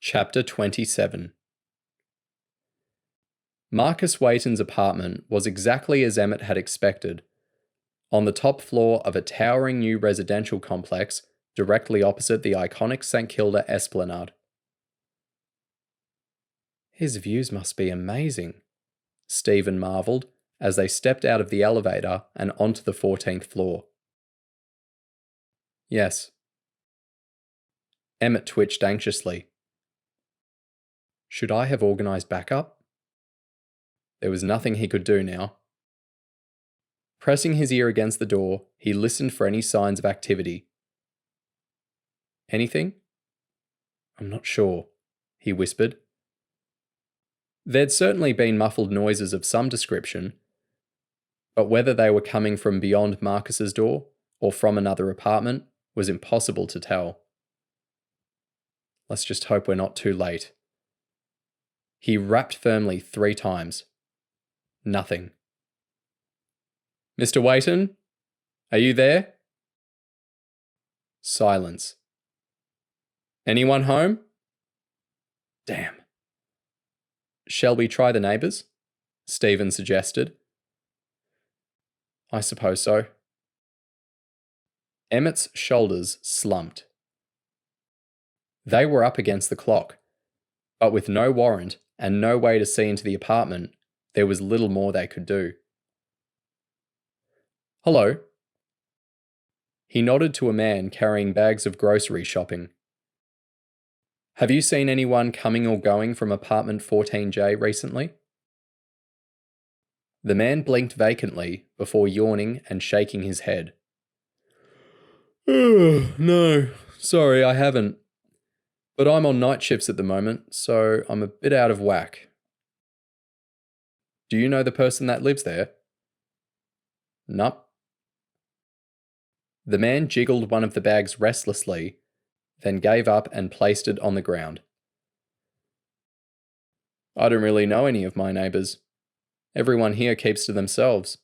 Chapter 27. Marcus Wayton's apartment was exactly as Emmett had expected, on the top floor of a towering new residential complex directly opposite the iconic St. Kilda Esplanade. His views must be amazing, Stephen marvelled as they stepped out of the elevator and onto the 14th floor. Yes. Emmett twitched anxiously. Should I have organised backup? There was nothing he could do now. Pressing his ear against the door, he listened for any signs of activity. Anything? I'm not sure, he whispered. There'd certainly been muffled noises of some description, but whether they were coming from beyond Marcus's door or from another apartment was impossible to tell. Let's just hope we're not too late. He rapped firmly 3 times. Nothing. Mr. Wayton? Are you there? Silence. Anyone home? Damn. Shall we try the neighbours? Stephen suggested. I suppose so. Emmett's shoulders slumped. They were up against the clock, but with no warrant and no way to see into the apartment, there was little more they could do. Hello. He nodded to a man carrying bags of grocery shopping. Have you seen anyone coming or going from apartment 14J recently? The man blinked vacantly before yawning and shaking his head. No, sorry, I haven't. But I'm on night shifts at the moment, so I'm a bit out of whack. Do you know the person that lives there? Nup. The man jiggled one of the bags restlessly, then gave up and placed it on the ground. I don't really know any of my neighbours. Everyone here keeps to themselves.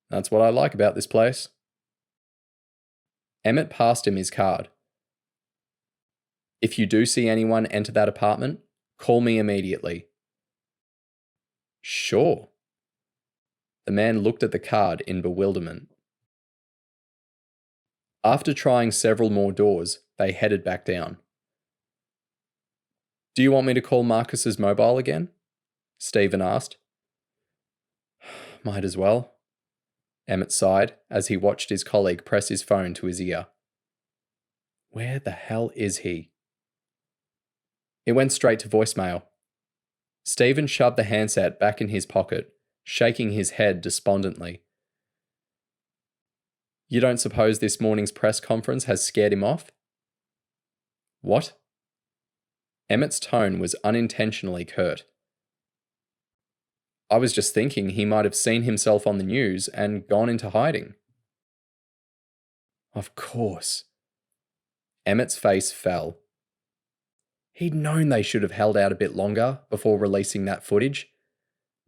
That's what I like about this place. Emmett passed him his card. If you do see anyone enter that apartment, call me immediately. Sure. The man looked at the card in bewilderment. After trying several more doors, they headed back down. Do you want me to call Marcus's mobile again? Stephen asked. Might as well. Emmett sighed as he watched his colleague press his phone to his ear. Where the hell is he? It went straight to voicemail. Stephen shoved the handset back in his pocket, shaking his head despondently. You don't suppose this morning's press conference has scared him off? What? Emmett's tone was unintentionally curt. I was just thinking he might have seen himself on the news and gone into hiding. Of course. Emmett's face fell. He'd known they should have held out a bit longer before releasing that footage,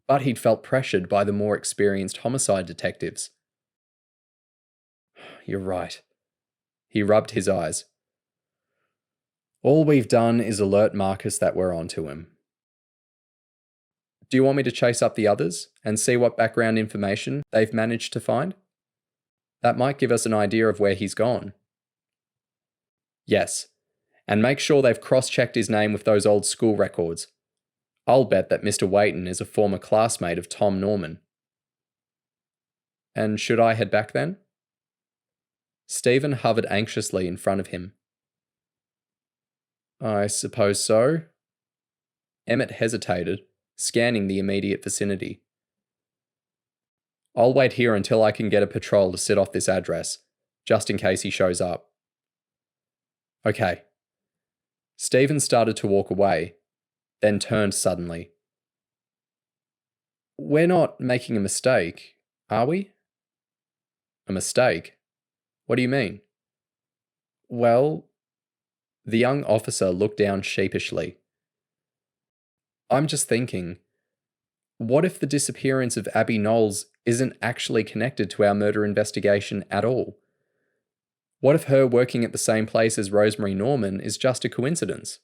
but he'd felt pressured by the more experienced homicide detectives. You're right. He rubbed his eyes. All we've done is alert Marcus that we're onto him. Do you want me to chase up the others and see what background information they've managed to find? That might give us an idea of where he's gone. Yes, and make sure they've cross-checked his name with those old school records. I'll bet that Mr. Wayton is a former classmate of Tom Norman. And should I head back then? Stephen hovered anxiously in front of him. I suppose so. Emmett hesitated, scanning the immediate vicinity. I'll wait here until I can get a patrol to sit off this address, just in case he shows up. Okay. Stephen started to walk away, then turned suddenly. We're not making a mistake, are we? A mistake? What do you mean? Well, the young officer looked down sheepishly. I'm just thinking, what if the disappearance of Abby Knowles isn't actually connected to our murder investigation at all? What if her working at the same place as Rosemary Norman is just a coincidence?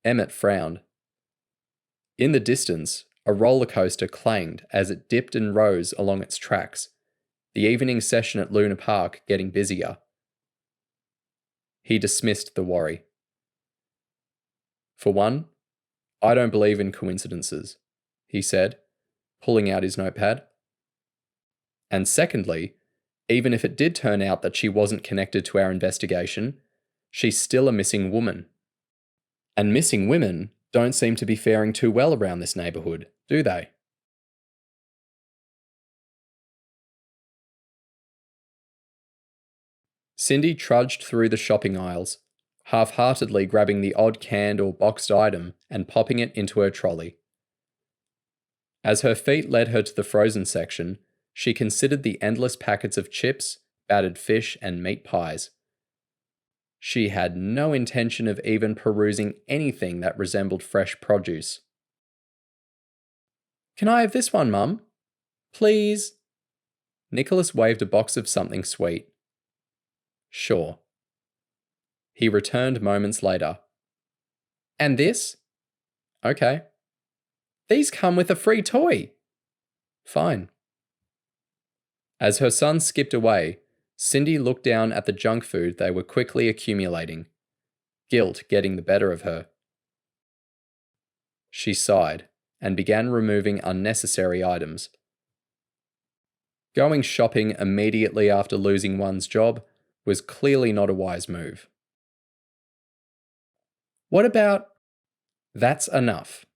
Emmett frowned. In the distance, a roller coaster clanged as it dipped and rose along its tracks, the evening session at Luna Park getting busier. He dismissed the worry. For one, I don't believe in coincidences, he said, pulling out his notepad. And secondly, even if it did turn out that she wasn't connected to our investigation, she's still a missing woman. And missing women don't seem to be faring too well around this neighbourhood, do they? Cindy trudged through the shopping aisles, half-heartedly grabbing the odd canned or boxed item and popping it into her trolley. As her feet led her to the frozen section, she considered the endless packets of chips, battered fish, and meat pies. She had no intention of even perusing anything that resembled fresh produce. "Can I have this one, Mum? Please?" Nicholas waved a box of something sweet. "Sure." He returned moments later. "And this?" "Okay." "These come with a free toy." "Fine." As her son skipped away, Cindy looked down at the junk food they were quickly accumulating, guilt getting the better of her. She sighed and began removing unnecessary items. Going shopping immediately after losing one's job was clearly not a wise move. "What about—" "That's enough."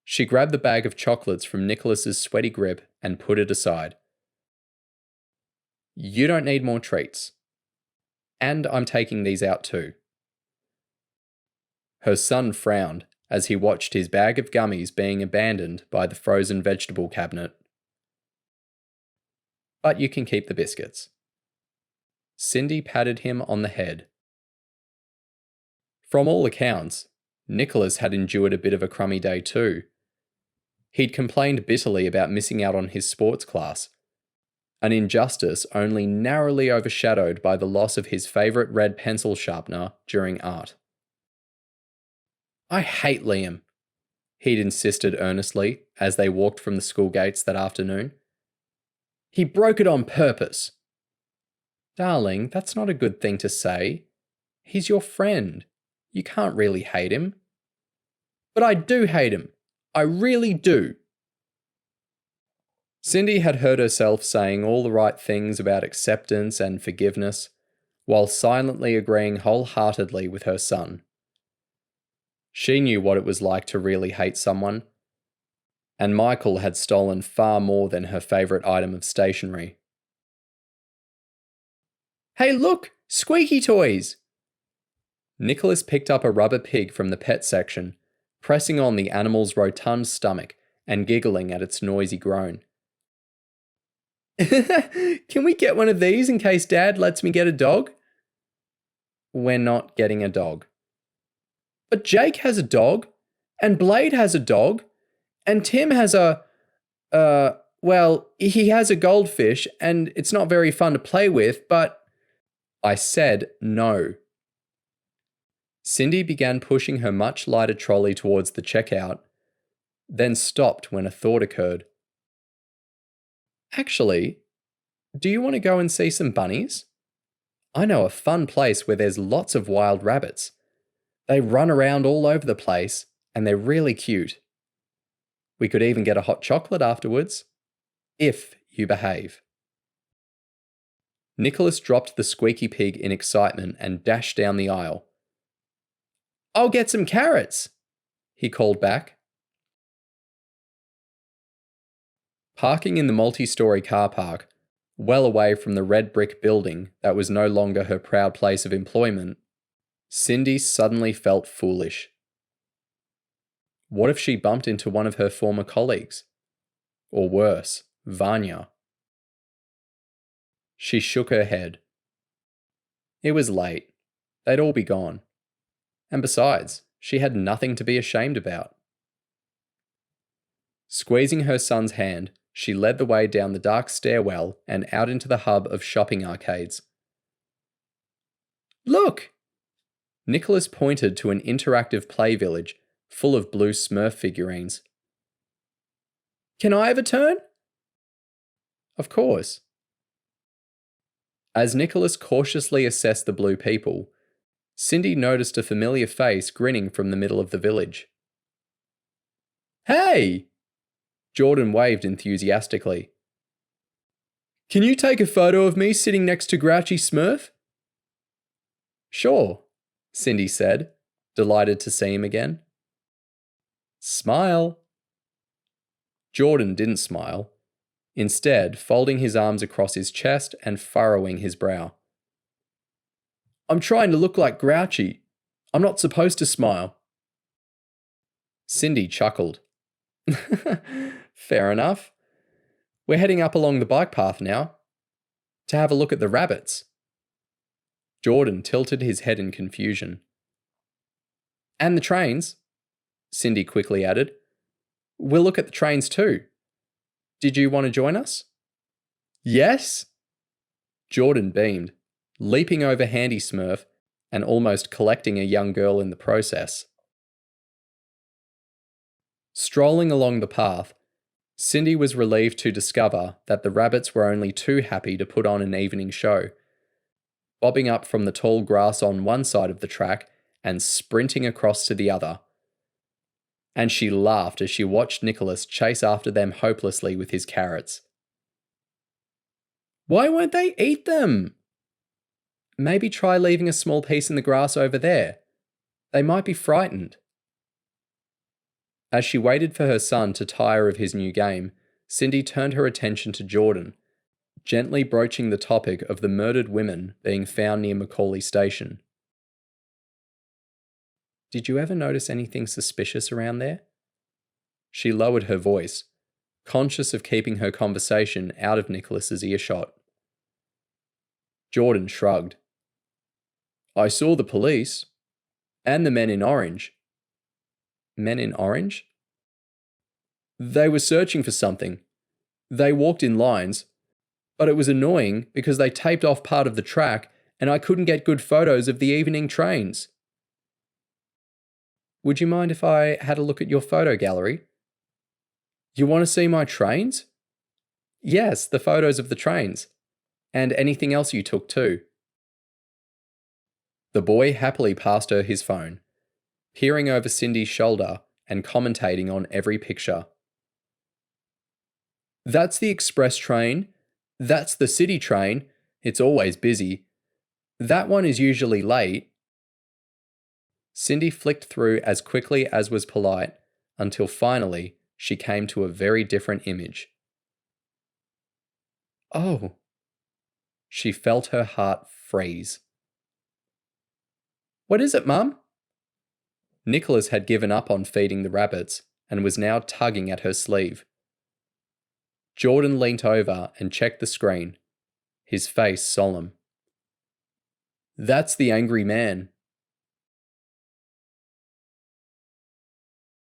She grabbed the bag of chocolates from Nicholas's sweaty grip and put it aside. "You don't need more treats. And I'm taking these out too." Her son frowned as he watched his bag of gummies being abandoned by the frozen vegetable cabinet. "But you can keep the biscuits." Cindy patted him on the head. From all accounts, Nicholas had endured a bit of a crummy day too. He'd complained bitterly about missing out on his sports class, an injustice only narrowly overshadowed by the loss of his favourite red pencil sharpener during art. "I hate Liam," he'd insisted earnestly as they walked from the school gates that afternoon. "He broke it on purpose." "Darling, that's not a good thing to say. He's your friend. You can't really hate him." "But I do hate him. I really do." Cindy had heard herself saying all the right things about acceptance and forgiveness, while silently agreeing wholeheartedly with her son. She knew what it was like to really hate someone, and Michael had stolen far more than her favourite item of stationery. "Hey look! Squeaky toys!" Nicholas picked up a rubber pig from the pet section, pressing on the animal's rotund stomach and giggling at its noisy groan. "Can we get one of these in case Dad lets me get a dog?" "We're not getting a dog." "But Jake has a dog, and Blade has a dog, and Tim has well, he has a goldfish, and it's not very fun to play with, but—" I said no. Cindy began pushing her much lighter trolley towards the checkout, then stopped when a thought occurred. "Actually, do you want to go and see some bunnies? I know a fun place where there's lots of wild rabbits. They run around all over the place, and they're really cute. We could even get a hot chocolate afterwards, if you behave." Nicholas dropped the squeaky pig in excitement and dashed down the aisle. "I'll get some carrots," he called back. Parking in the multi-story car park, well away from the red brick building that was no longer her proud place of employment, Cindy suddenly felt foolish. What if she bumped into one of her former colleagues? Or worse, Vanya? She shook her head. It was late. They'd all be gone. And besides, she had nothing to be ashamed about. Squeezing her son's hand, she led the way down the dark stairwell and out into the hub of shopping arcades. "Look!" Nicholas pointed to an interactive play village full of blue Smurf figurines. Can I have a turn? Of course. As Nicholas cautiously assessed the blue people, Cindy noticed a familiar face grinning from the middle of the village. Hey! Jordan waved enthusiastically. Can you take a photo of me sitting next to Grouchy Smurf? Sure, Cindy said, delighted to see him again. Smile. Jordan didn't smile, instead folding his arms across his chest and furrowing his brow. I'm trying to look like Grouchy. I'm not supposed to smile. Cindy chuckled. Fair enough. We're heading up along the bike path now, to have a look at the rabbits. Jordan tilted his head in confusion. And the trains, Cindy quickly added. We'll look at the trains too. Did you want to join us? Yes? Jordan beamed, leaping over Handy Smurf and almost collecting a young girl in the process. Strolling along the path, Cindy was relieved to discover that the rabbits were only too happy to put on an evening show, bobbing up from the tall grass on one side of the track and sprinting across to the other. And she laughed as she watched Nicholas chase after them hopelessly with his carrots. Why won't they eat them? Maybe try leaving a small piece in the grass over there. They might be frightened. As she waited for her son to tire of his new game, Cindy turned her attention to Jordan, gently broaching the topic of the murdered women being found near Macaulay Station. Did you ever notice anything suspicious around there? She lowered her voice, conscious of keeping her conversation out of Nicholas's earshot. Jordan shrugged. I saw the police. And the men in orange. Men in orange? They were searching for something. They walked in lines, but it was annoying because they taped off part of the track and I couldn't get good photos of the evening trains. Would you mind if I had a look at your photo gallery? You want to see my trains? Yes, the photos of the trains. And anything else you took too. The boy happily passed her his phone, peering over Cindy's shoulder and commentating on every picture. That's the express train. That's the city train. It's always busy. That one is usually late. Cindy flicked through as quickly as was polite until finally she came to a very different image. Oh. She felt her heart freeze. What is it, Mum? Nicholas had given up on feeding the rabbits and was now tugging at her sleeve. Jordan leant over and checked the screen, his face solemn. That's the angry man.